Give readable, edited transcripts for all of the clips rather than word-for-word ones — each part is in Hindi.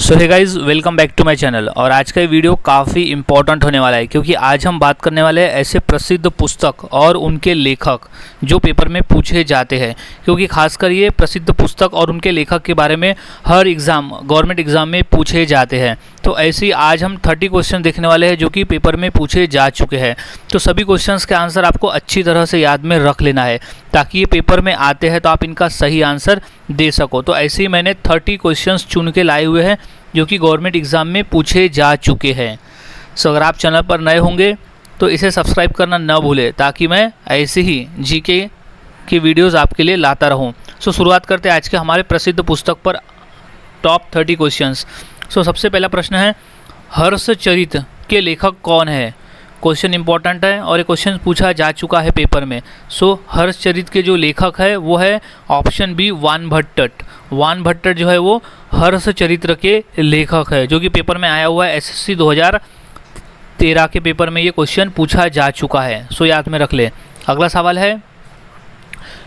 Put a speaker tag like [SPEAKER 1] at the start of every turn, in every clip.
[SPEAKER 1] So hey guys, welcome back to my channel. और आज का ये वीडियो काफ़ी इंपॉर्टेंट होने वाला है क्योंकि आज हम बात करने वाले हैं ऐसे प्रसिद्ध पुस्तक और उनके लेखक जो पेपर में पूछे जाते हैं। क्योंकि खासकर ये प्रसिद्ध पुस्तक और उनके लेखक के बारे में हर एग्ज़ाम, गवर्नमेंट एग्ज़ाम में पूछे जाते हैं। तो ऐसे ही आज हम 30 क्वेश्चन देखने वाले हैं जो कि पेपर में पूछे जा चुके हैं। तो सभी क्वेश्चंस के आंसर आपको अच्छी तरह से याद में रख लेना है ताकि ये पेपर में आते हैं तो आप इनका सही आंसर दे सको। तो ऐसे ही मैंने 30 क्वेश्चंस चुन के लाए हुए हैं जो कि गवर्नमेंट एग्ज़ाम में पूछे जा चुके हैं। सो अगर आप चैनल पर नए होंगे तो इसे सब्सक्राइब करना न भूलें ताकि मैं ऐसे ही जीके की वीडियोस आपके लिए लाता रहूं। सो शुरुआत करते हैं आज के हमारे प्रसिद्ध पुस्तक पर टॉप 30 क्वेश्चंस। सो सबसे पहला प्रश्न है, हर्षचरित के लेखक कौन है? क्वेश्चन इंपॉर्टेंट है और ये क्वेश्चन पूछा जा चुका है पेपर में। सो हर्षचरित के जो लेखक है वो है ऑप्शन बी, वानभट्ट। वानभट्ट जो है वो हर्षचरित्र के लेखक है जो कि पेपर में आया हुआ है। एसएससी 2013 के पेपर में ये क्वेश्चन पूछा जा चुका है। सो याद में रख ले। अगला सवाल है,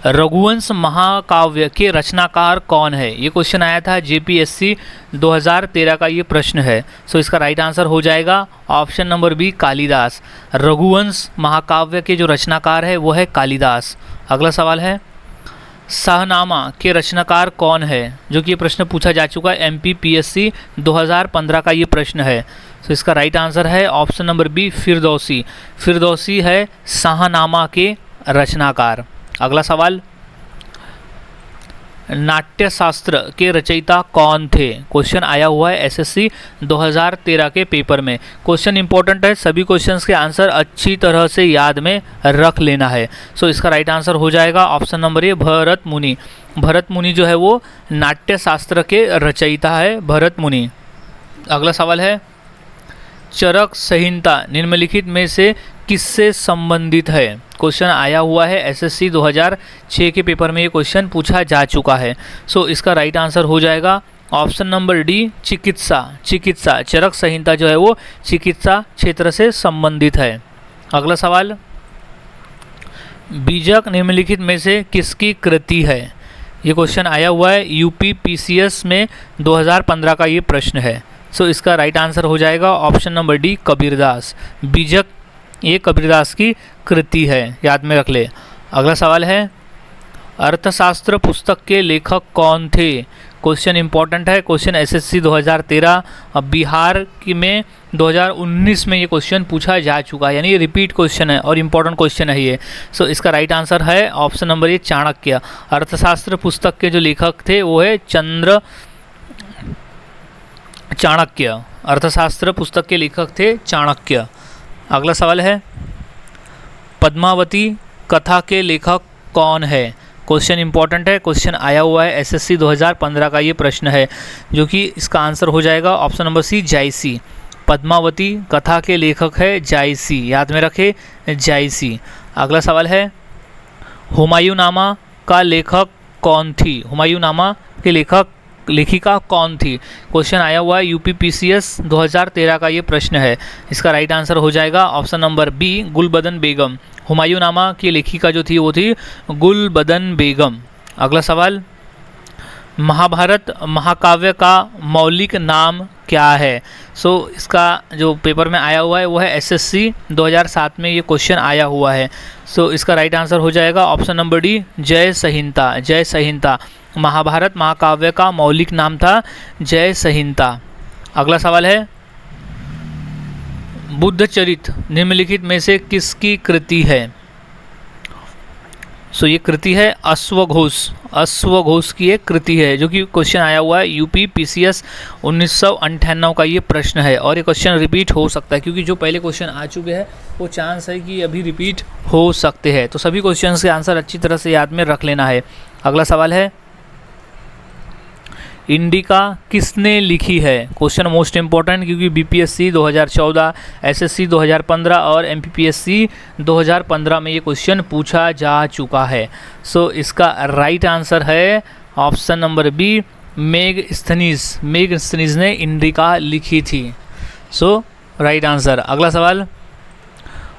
[SPEAKER 1] रघुवंश महाकाव्य के रचनाकार कौन है? ये क्वेश्चन आया था जेपीएससी 2013 का ये प्रश्न है। सो इसका राइट आंसर हो जाएगा option number B, Kalidas. Raghuvansh महाकाव्य के जो रचनाकार है वो है कालिदास। अगला सवाल है, शाहनामा के रचनाकार कौन है? जो कि ये प्रश्न पूछा जा चुका है, एमपीपीएससी 2015 का ये प्रश्न है। सो इसका राइट आंसर है option number B, Firdausi. Firdausi है शाहनामा के रचनाकार। अगला सवाल, नाट्यशास्त्र के रचयिता कौन थे? क्वेश्चन आया हुआ है एसएससी 2013 के पेपर में। क्वेश्चन इंपॉर्टेंट है, सभी क्वेश्चंस के आंसर अच्छी तरह से याद में रख लेना है। सो इसका राइट आंसर हो जाएगा ऑप्शन नंबर ए, भरत मुनि। भरत मुनि जो है वो नाट्यशास्त्र के रचयिता है, भरत मुनि। अगला सवाल है, चरक संहिता निम्नलिखित में से किससे संबंधित है? क्वेश्चन आया हुआ है एसएससी 2006 के पेपर में, ये क्वेश्चन पूछा जा चुका है। सो इसका राइट आंसर हो जाएगा ऑप्शन नंबर डी, चिकित्सा। चिकित्सा, चरक संहिता जो है वो चिकित्सा क्षेत्र से संबंधित है। अगला सवाल, बीजक निम्नलिखित में से किसकी कृति है? ये क्वेश्चन आया हुआ है यूपी पीसीएस में 2015 का ये प्रश्न है। सो इसका राइट आंसर हो जाएगा ऑप्शन नंबर डी, कबीरदास। बीजक ये कबीरदास की कृति है, याद में रख ले। अगला सवाल है, अर्थशास्त्र पुस्तक के लेखक कौन थे? क्वेश्चन इंपॉर्टेंट है, क्वेश्चन एसएससी 2013 अब बिहार की में 2019 में ये क्वेश्चन पूछा जा चुका है, यानी ये रिपीट क्वेश्चन है और इम्पॉर्टेंट क्वेश्चन है ये। सो इसका राइट आंसर है ऑप्शन नंबर ए, चाणक्य। अर्थशास्त्र पुस्तक के जो लेखक थे वो है चाणक्य। अर्थशास्त्र पुस्तक के लेखक थे चाणक्य। अगला सवाल है, पद्मावती कथा के लेखक कौन है? क्वेश्चन इंपॉर्टेंट है, क्वेश्चन आया हुआ है एसएससी 2015 का ये प्रश्न है जो कि इसका आंसर हो जाएगा ऑप्शन नंबर सी, जायसी। पद्मावती कथा के लेखक है जायसी, याद में रखे, जायसी। अगला सवाल है, हुमायूंनामा का लेखक कौन थी? हुमायूंनामा के लेखिका कौन थी? क्वेश्चन आया हुआ है यूपीपीसीएस 2013 का ये प्रश्न है। इसका राइट आंसर हो जाएगा ऑप्शन नंबर बी, गुलबदन बेगम। हुमायूंनामा की लेखिका जो थी वो थी गुलबदन बेगम। अगला सवाल, महाभारत महाकाव्य का मौलिक नाम क्या है? सो इसका जो पेपर में आया हुआ है वो है एसएससी 2007 में ये क्वेश्चन आया हुआ है। सो इसका राइट आंसर हो जाएगा ऑप्शन नंबर डी, जय संहिता। जय संहिता, महाभारत महाकाव्य का मौलिक नाम था जय संहिता। अगला सवाल है, बुद्धचरित निम्नलिखित में से किसकी कृति है? सो ये कृति है अश्वघोष। अश्वघोष की एक कृति है जो कि क्वेश्चन आया हुआ है यूपी पीसीएस 1998 का ये प्रश्न है। और ये क्वेश्चन रिपीट हो सकता है क्योंकि जो पहले क्वेश्चन आ चुके हैं वो चांस है कि अभी रिपीट हो सकते हैं। तो सभी क्वेश्चंस के आंसर अच्छी तरह से याद में रख लेना है। अगला सवाल है, इंडिका किसने लिखी है? क्वेश्चन मोस्ट इंपॉर्टेंट क्योंकि बीपीएससी 2014, एसएससी 2015 और एमपीपीएससी 2015 में ये क्वेश्चन पूछा जा चुका है। सो इसका राइट आंसर है option number B, Megasthenes. Megasthenes ने इंडिका लिखी थी। So right answer. अगला सवाल,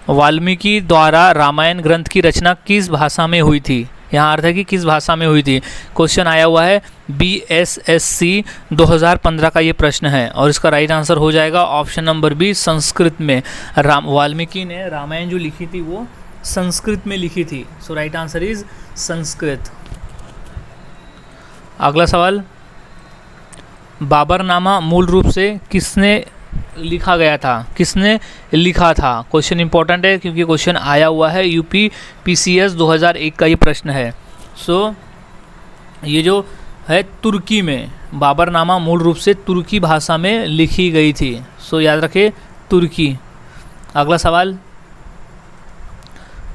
[SPEAKER 1] वाल्मीकि द्वारा रामायण ग्रंथ की रचना किस भाषा में हुई थी? यहाँ अर्थ है कि किस भाषा में हुई थी। क्वेश्चन आया हुआ है BSSC 2015 का ये प्रश्न है और इसका राइट आंसर हो जाएगा ऑप्शन नंबर बी, संस्कृत में। वाल्मीकि ने रामायण जो लिखी थी वो संस्कृत में लिखी थी। So right answer is Sanskrit. अगला सवाल, बाबरनामा मूल रूप से किसने लिखा गया था, किसने लिखा था। क्वेश्चन इंपॉर्टेंट है क्योंकि क्वेश्चन आया हुआ है यूपी PCS 2001 का ये प्रश्न है। सो ये जो है तुर्की में, बाबरनामा मूल रूप से तुर्की भाषा में लिखी गई थी। सो याद रखें तुर्की। अगला सवाल,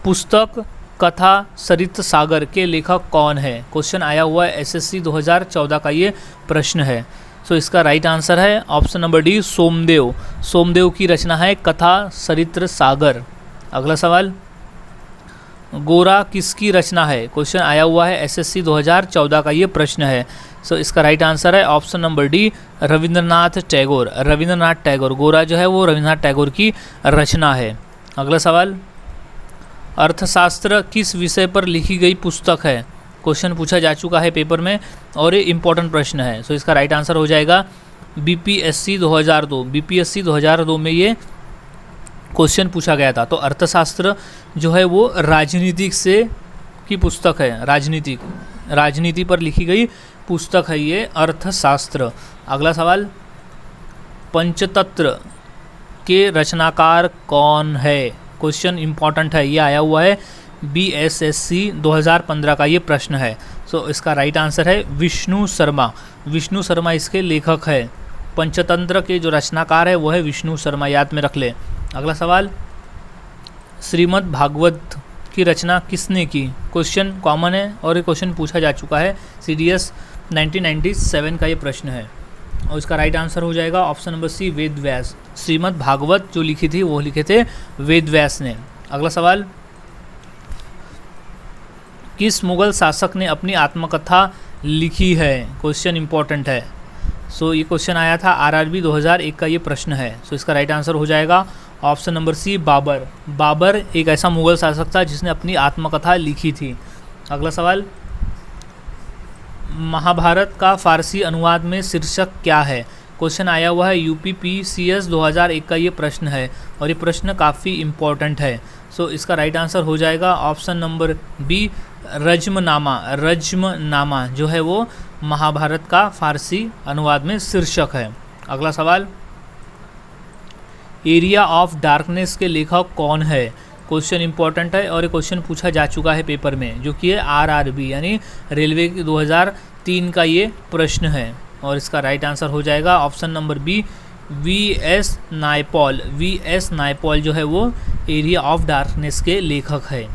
[SPEAKER 1] पुस्तक कथा सरित सागर के लेखक कौन है। क्वेश्चन आया हुआ है SSC 2014 का ये प्रश्न है। सो इसका राइट आंसर है option number D, Somdev. Somdev की रचना है कथा सरित्र सागर। अगला सवाल, गोरा किसकी रचना है। क्वेश्चन आया हुआ है SSC 2014 का ये प्रश्न है। सो इसका राइट आंसर है option number D, Rabindranath Tagore. Rabindranath Tagore, गोरा जो है वो रविंद्रनाथ टैगोर की रचना है। अगला सवाल, अर्थशास्त्र किस विषय पर लिखी गई पुस्तक है। क्वेश्चन पूछा जा चुका है पेपर में और ये इंपॉर्टेंट प्रश्न है। सो इसका राइट आंसर हो जाएगा BPSC 2002। BPSC 2002 में ये क्वेश्चन पूछा गया था। तो अर्थशास्त्र जो है वो राजनीतिक से की पुस्तक है, राजनीति पर लिखी गई पुस्तक है ये अर्थशास्त्र। अगला सवाल, पंचतंत्र के रचनाकार कौन है। क्वेश्चन इंपॉर्टेंट है, ये आया हुआ है BSSC 2015 का ये प्रश्न है। सो इसका राइट आंसर है विष्णु शर्मा। विष्णु शर्मा इसके लेखक है। पंचतंत्र के जो रचनाकार है वो है विष्णु शर्मा, याद में रख ले। अगला सवाल, श्रीमद् भागवत की रचना किसने की। क्वेश्चन कॉमन है और ये क्वेश्चन पूछा जा चुका है, CDS 1997 का ये प्रश्न है और इसका राइट आंसर हो जाएगा ऑप्शन नंबर सी, वेद व्यास। श्रीमद् भागवत जो लिखी थी वो लिखे थे वेद व्यास ने। अगला सवाल, किस मुगल शासक ने अपनी आत्मकथा लिखी है। क्वेश्चन इंपॉर्टेंट है। सो ये क्वेश्चन आया था RRB 2001 का ये प्रश्न है। सो इसका राइट आंसर हो जाएगा option number C, Babur. Babur एक ऐसा मुगल शासक था जिसने अपनी आत्मकथा लिखी थी। अगला सवाल, महाभारत का फारसी अनुवाद में शीर्षक क्या है। क्वेश्चन आया हुआ है UP PCS 2001 का ये प्रश्न है और ये प्रश्न काफ़ी इम्पोर्टेंट है। सो इसका राइट आंसर हो जाएगा option number B, Razmnama. Razmnama जो है वो महाभारत का फारसी अनुवाद में शीर्षक है। अगला सवाल, एरिया ऑफ डार्कनेस के लेखक कौन है। क्वेश्चन इंपॉर्टेंट है और ये क्वेश्चन पूछा जा चुका है पेपर में, जो कि है RRB यानी रेलवे 2003 का ये प्रश्न है और इसका राइट आंसर हो जाएगा option number B, VS Naipaul. VS Naipaul जो है वो एरिया ऑफ डार्कनेस के लेखक है।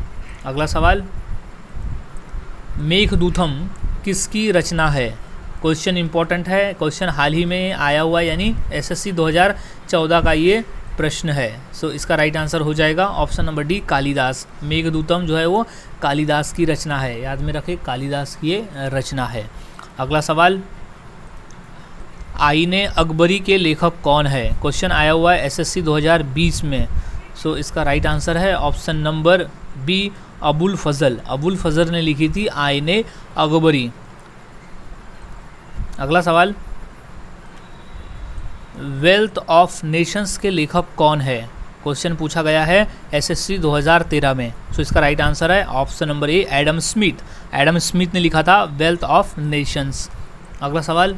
[SPEAKER 1] अगला सवाल, मेघदूतम किसकी रचना है। क्वेश्चन इंपॉर्टेंट है, क्वेश्चन हाल ही में आया हुआ है यानी SSC 2014 का ये प्रश्न है। सो इसका राइट आंसर हो जाएगा option number D, Kalidas. Meghadutam जो है वो कालिदास की रचना है, याद में रखें कालिदास की ये रचना है। अगला सवाल, आईने अकबरी के लेखक कौन है। क्वेश्चन आया हुआ है SSC 2020 में। सो इसका राइट आंसर है ऑप्शन नंबर बी, अबुल फजल। अबुल फजल ने लिखी थी आईने अकबरी। अगला सवाल, वेल्थ ऑफ नेशंस के लेखक कौन है। क्वेश्चन पूछा गया है SSC 2013 में। सो इसका राइट आंसर है option number A, Adam Smith. Adam Smith ने लिखा था वेल्थ ऑफ नेशंस। अगला सवाल,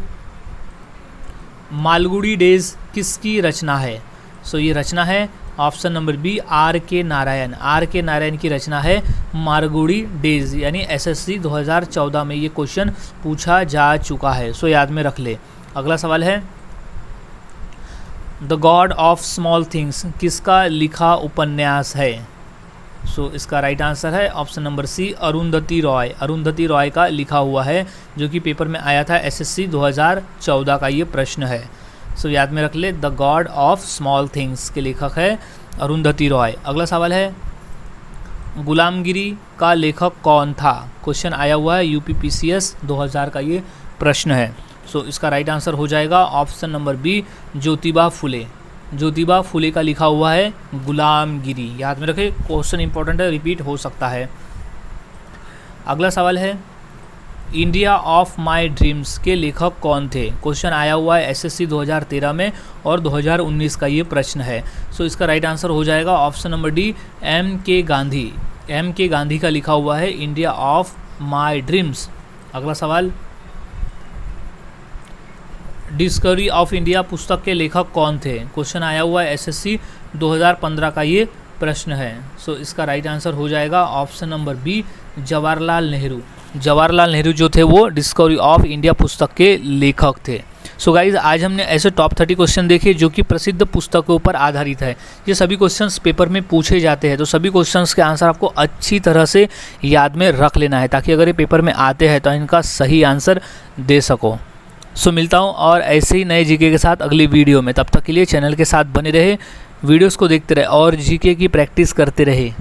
[SPEAKER 1] मालगुडी डेज किसकी रचना है। सो ये रचना है option number B, R.K. Narayan. R.K. Narayan की रचना है मालगुडी डेज यानी SSC 2014 में ये क्वेश्चन पूछा जा चुका है। सो याद में रख ले। अगला सवाल है, the God of Small Things किसका लिखा उपन्यास है। सो इसका राइट आंसर है option number C, Arundhati Roy. Arundhati Roy का लिखा हुआ है जो कि पेपर में आया था SSC 2014 का ये प्रश्न है। सो याद में रख ले, the God of Small things के लेखक है अरुंधति रॉय। अगला सवाल है, गुलामगिरी का लेखक कौन था। क्वेश्चन आया हुआ है UP PCS 2000 का ये प्रश्न है। सो इसका राइट आंसर हो जाएगा option number B, Jyotiba Phule. Jyotiba Phule का लिखा हुआ है गुलामगिरी। याद में रखें, क्वेश्चन इंपॉर्टेंट है, रिपीट हो सकता है। अगला सवाल है इंडिया ऑफ माय ड्रीम्स के लेखक कौन थे। क्वेश्चन आया हुआ है एसएससी 2013 में और 2019 का ये प्रश्न है। सो इसका राइट आंसर हो जाएगा ऑप्शन नंबर डी, एम के गांधी। एम के गांधी का लिखा हुआ है इंडिया ऑफ माय ड्रीम्स। अगला सवाल, डिस्कवरी ऑफ इंडिया पुस्तक के लेखक कौन थे। क्वेश्चन आया हुआ है एसएससी 2015 का ये प्रश्न है। सो इसका राइट आंसर हो जाएगा option number B, Jawaharlal Nehru. Jawaharlal Nehru जो थे वो डिस्कवरी ऑफ इंडिया पुस्तक के लेखक थे। सो गाइज आज हमने ऐसे टॉप 30 क्वेश्चन देखे जो कि प्रसिद्ध पुस्तकों पर आधारित है। ये सभी क्वेश्चंस पेपर में पूछे जाते हैं, तो सभी क्वेश्चंस के आंसर आपको अच्छी तरह से याद में रख लेना है ताकि अगर ये पेपर में आते हैं तो इनका सही आंसर दे सको। सो मिलता हूँ और ऐसे ही नए जीके के साथ अगली वीडियो में। तब तक के लिए चैनल के साथ बने रहे, वीडियोस को देखते रहे और जीके की प्रैक्टिस करते रहे।